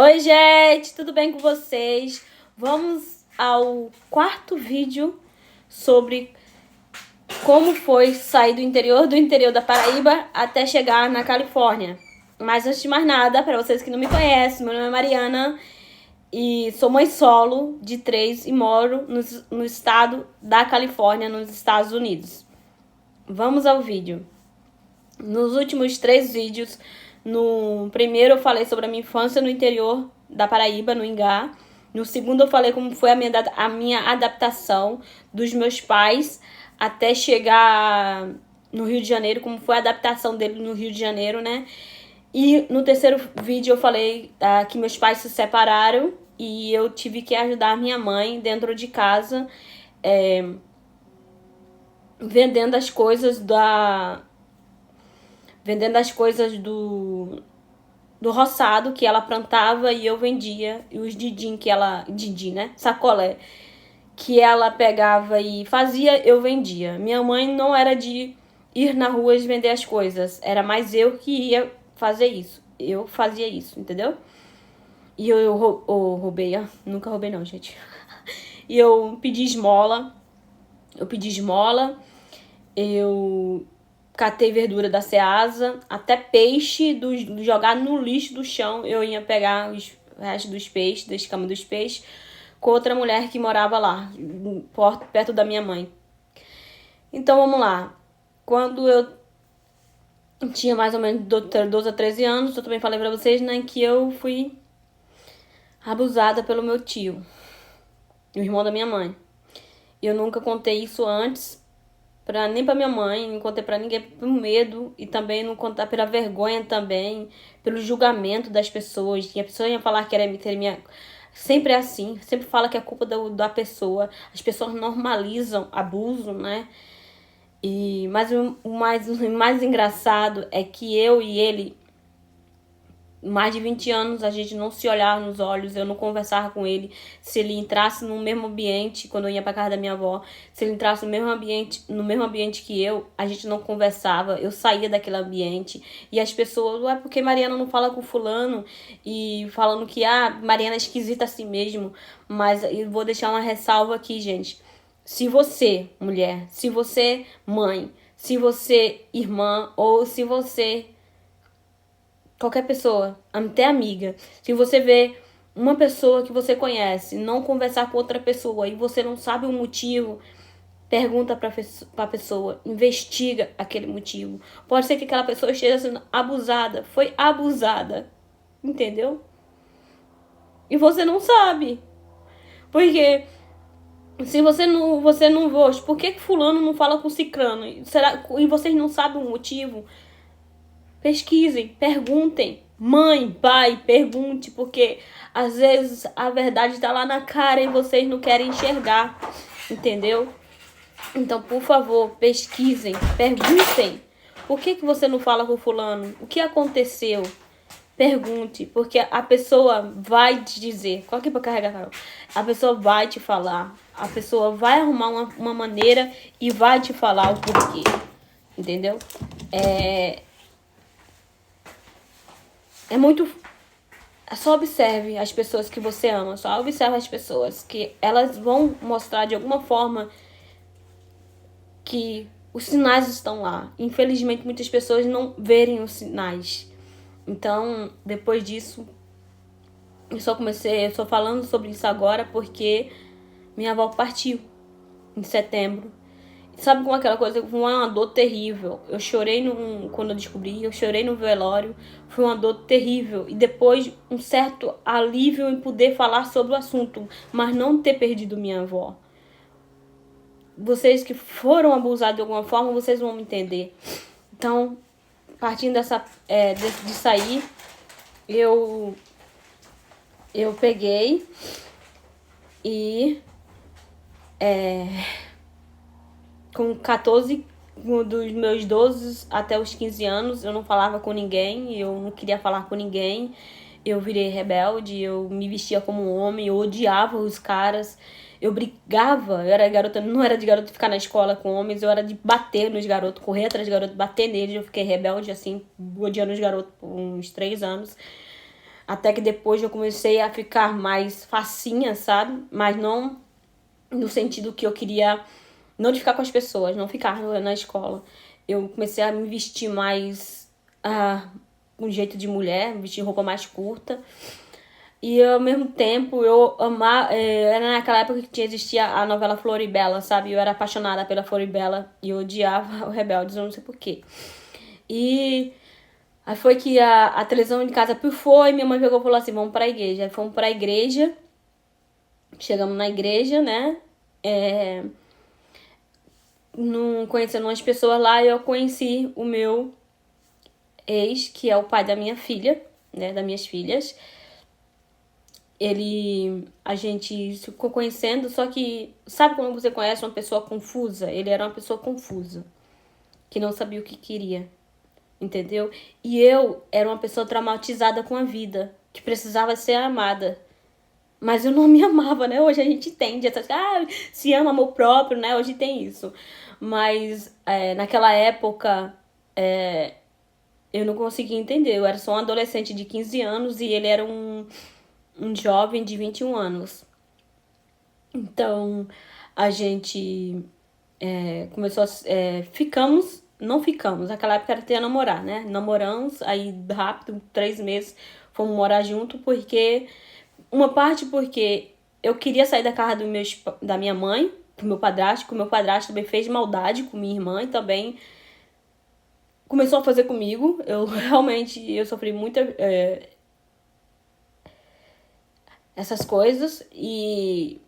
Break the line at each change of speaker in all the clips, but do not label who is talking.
Oi, gente, tudo bem com vocês? Vamos ao quarto vídeo sobre como foi sair do interior da Paraíba até chegar na Califórnia. Mas antes de mais nada, para vocês que não me conhecem, meu nome é Mariana e sou mãe solo de 3 e moro no estado da Califórnia, nos Estados Unidos. Vamos ao vídeo. Nos últimos 3 vídeos, no primeiro eu falei sobre a minha infância no interior da Paraíba, no Ingá. No segundo eu falei como foi a minha adaptação dos meus pais até chegar no Rio de Janeiro, como foi a adaptação dele no Rio de Janeiro, né? E no terceiro vídeo eu falei que meus pais se separaram e eu tive que ajudar minha mãe dentro de casa, vendendo as coisas do roçado que ela plantava e eu vendia. E os né? Sacolé. Que ela pegava e fazia, eu vendia. Minha mãe não era de ir na rua e vender as coisas. Era mais eu que ia fazer isso. Eu fazia isso, entendeu? E eu roubei. Nunca roubei não, gente. E eu pedi esmola. Eu catei verdura da Ceasa, até peixe jogado no lixo do chão. Eu ia pegar os restos dos peixes, das escamas dos peixes, com outra mulher que morava lá, perto da minha mãe. Então vamos lá. Quando eu tinha mais ou menos 12 a 13 anos, eu também falei pra vocês, né, que eu fui abusada pelo meu tio, o irmão da minha mãe. Eu nunca contei isso antes, nem pra minha mãe, não contei pra ninguém por medo e também não contar pela vergonha também, pelo julgamento das pessoas. E a pessoa ia falar que era minha. Sempre é assim, sempre fala que é culpa da pessoa. As pessoas normalizam abuso, né? Mas o mais engraçado é que eu e ele, mais de 20 anos, a gente não se olhava nos olhos, eu não conversava com ele. Se ele entrasse no mesmo ambiente, quando eu ia pra casa da minha avó, se ele entrasse no mesmo ambiente que eu, a gente não conversava, eu saía daquele ambiente. E as pessoas, porque Mariana não fala com fulano, e falando que, Mariana é esquisita assim mesmo. Mas eu vou deixar uma ressalva aqui, gente. Se você, mulher, se você, mãe, se você, irmã, ou se você... qualquer pessoa, até amiga. Se você vê uma pessoa que você conhece não conversar com outra pessoa e você não sabe o motivo, pergunta pra pessoa, investiga aquele motivo. Pode ser que aquela pessoa esteja sendo abusada, foi abusada, entendeu? E você não sabe. Porque se você não vê, por que fulano não fala com cicrano? E vocês não sabem o motivo? Pesquisem, perguntem. Mãe, pai, pergunte, porque às vezes a verdade tá lá na cara e vocês não querem enxergar, entendeu? Então, por favor, pesquisem, perguntem. Por que você não fala com fulano? O que aconteceu? Pergunte, porque a pessoa vai te dizer. Coloque pra carregar, Carol. A pessoa vai te falar. A pessoa vai arrumar uma maneira e vai te falar o porquê. Entendeu? Só observe as pessoas que você ama. Só observe as pessoas que elas vão mostrar de alguma forma que os sinais estão lá. Infelizmente, muitas pessoas não verem os sinais. Então, depois disso, eu estou falando sobre isso agora porque minha avó partiu em setembro. Sabe como aquela coisa? Foi uma dor terrível. Eu chorei quando eu descobri, eu chorei no velório. Foi uma dor terrível. E depois um certo alívio em poder falar sobre o assunto, mas não ter perdido minha avó. Vocês que foram abusados de alguma forma, vocês vão me entender. Então, partindo de sair, eu peguei e com 14, dos meus 12 até os 15 anos, eu não falava com ninguém, eu não queria falar com ninguém, eu virei rebelde, eu me vestia como um homem, eu odiava os caras, eu brigava, eu era garota, não era de garota ficar na escola com homens, eu era de bater nos garotos, correr atrás de garotos, bater neles, eu fiquei rebelde, assim, odiando os garotos por uns 3 anos. Até que depois eu comecei a ficar mais facinha, sabe? Mas não no sentido que eu queria não de ficar com as pessoas, não ficar na escola. Eu comecei a me vestir mais com jeito de mulher, vestir roupa mais curta. E ao mesmo tempo eu amava. Era naquela época que existia a novela Floribela, sabe? Eu era apaixonada pela Floribela e eu odiava o Rebeldes, eu não sei porquê. E aí foi que a televisão de casa pifou e minha mãe pegou e falou assim: vamos pra igreja. Aí fomos pra igreja. Chegamos na igreja, né? Conhecendo umas pessoas lá, eu conheci o meu ex, que é o pai da minha filha, né? Das minhas filhas. A gente se ficou conhecendo, só que sabe quando você conhece uma pessoa confusa? Ele era uma pessoa confusa, que não sabia o que queria, entendeu? E eu era uma pessoa traumatizada com a vida, que precisava ser amada. Mas eu não me amava, né? Hoje a gente entende essa se ama amor próprio, né? Hoje tem isso. Mas naquela época eu não conseguia entender. Eu era só um adolescente de 15 anos e ele era um jovem de 21 anos. Então a gente começou a. Não ficamos. Naquela época era ter namorar, né? Namoramos, aí rápido, 3 meses, fomos morar junto, porque. Uma parte porque eu queria sair da casa da minha mãe, do meu padrasto, que o meu padrasto também fez maldade com minha irmã e também começou a fazer comigo. Eu realmente sofri muita essas coisas e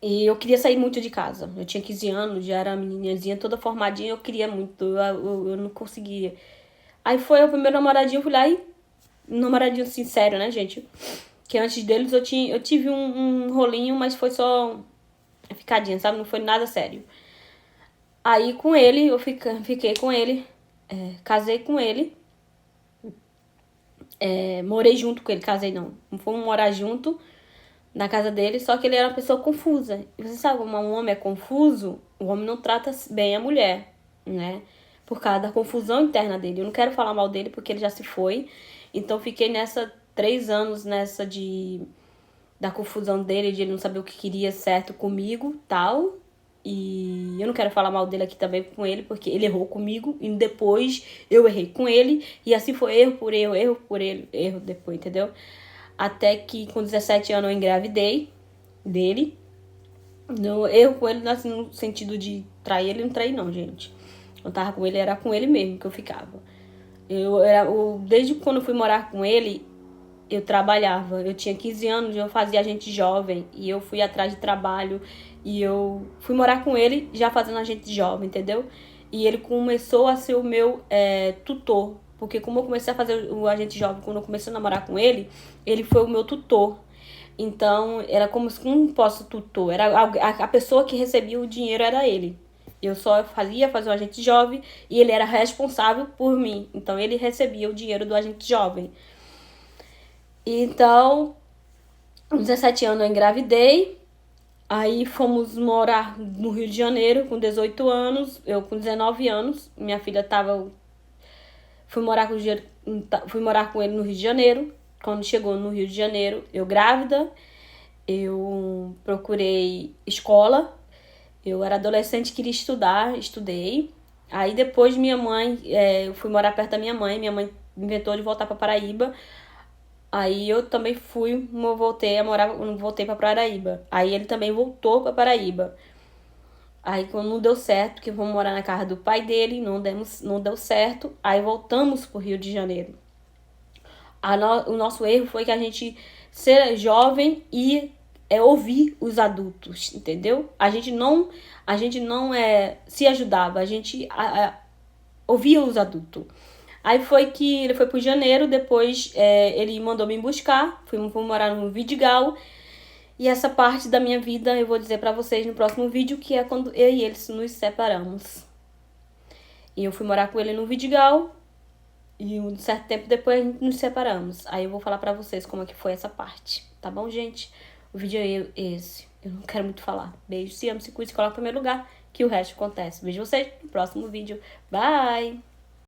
eu queria sair muito de casa. Eu tinha 15 anos, já era meninazinha toda formadinha, eu queria muito, eu não conseguia. Aí foi o primeiro namoradinho, eu fui lá e namoradinho sincero, né, gente? Que antes deles eu tive um rolinho, mas foi só ficadinha, sabe? Não foi nada sério. Aí com ele, eu fiquei com ele, casei com ele, morei junto com ele, casei não. Fomos morar junto na casa dele, só que ele era uma pessoa confusa. E você sabe como um homem é confuso? O homem não trata bem a mulher, né? Por causa da confusão interna dele. Eu não quero falar mal dele porque ele já se foi. Então fiquei 3 anos da confusão dele, de ele não saber o que queria certo comigo, tal. E eu não quero falar mal dele aqui também com ele, porque ele errou comigo e depois eu errei com ele. E assim foi erro por erro, erro por erro depois, entendeu? Até que com 17 anos eu engravidei dele. No erro com ele assim, no sentido de trair ele, não traí não, gente. Eu tava com ele, era com ele mesmo que eu ficava. Desde quando eu fui morar com ele, eu trabalhava. Eu tinha 15 anos, eu fazia agente jovem. E eu fui atrás de trabalho. E eu fui morar com ele já fazendo agente jovem, entendeu? E ele começou a ser o meu tutor. Porque como eu comecei a fazer o agente jovem, quando eu comecei a namorar com ele foi o meu tutor. Então, era como posso tutor? Era a pessoa que recebia o dinheiro era ele. Eu só fazia fazer o agente jovem e ele era responsável por mim. Então, ele recebia o dinheiro do agente jovem. Então, com 17 anos eu engravidei. Aí fomos morar no Rio de Janeiro com 18 anos. Eu com 19 anos. Minha filha tava... Fui morar com ele no Rio de Janeiro. Quando chegou no Rio de Janeiro, eu grávida. Eu procurei escola. Eu era adolescente, queria estudar, estudei. Aí depois minha mãe, eu fui morar perto da minha mãe inventou de voltar para Paraíba. Aí eu também voltei para Paraíba. Aí ele também voltou para Paraíba. Aí quando não deu certo, que vamos morar na casa do pai dele, não deu certo. Aí voltamos pro Rio de Janeiro. O nosso erro foi que a gente ser jovem e ouvir os adultos, entendeu? A gente não se ajudava, a gente ouvia os adultos. Aí foi que ele foi pro Janeiro, depois ele mandou me buscar, fui morar no Vidigal. E essa parte da minha vida eu vou dizer pra vocês no próximo vídeo, que é quando eu e ele nos separamos. E eu fui morar com ele no Vidigal. E um certo tempo depois a gente nos separamos. Aí eu vou falar pra vocês como é que foi essa parte. Tá bom, gente? O vídeo é esse. Eu não quero muito falar. Beijo, se ama, se cuide, se coloca em primeiro lugar, que o resto acontece. Vejo vocês no próximo vídeo. Bye!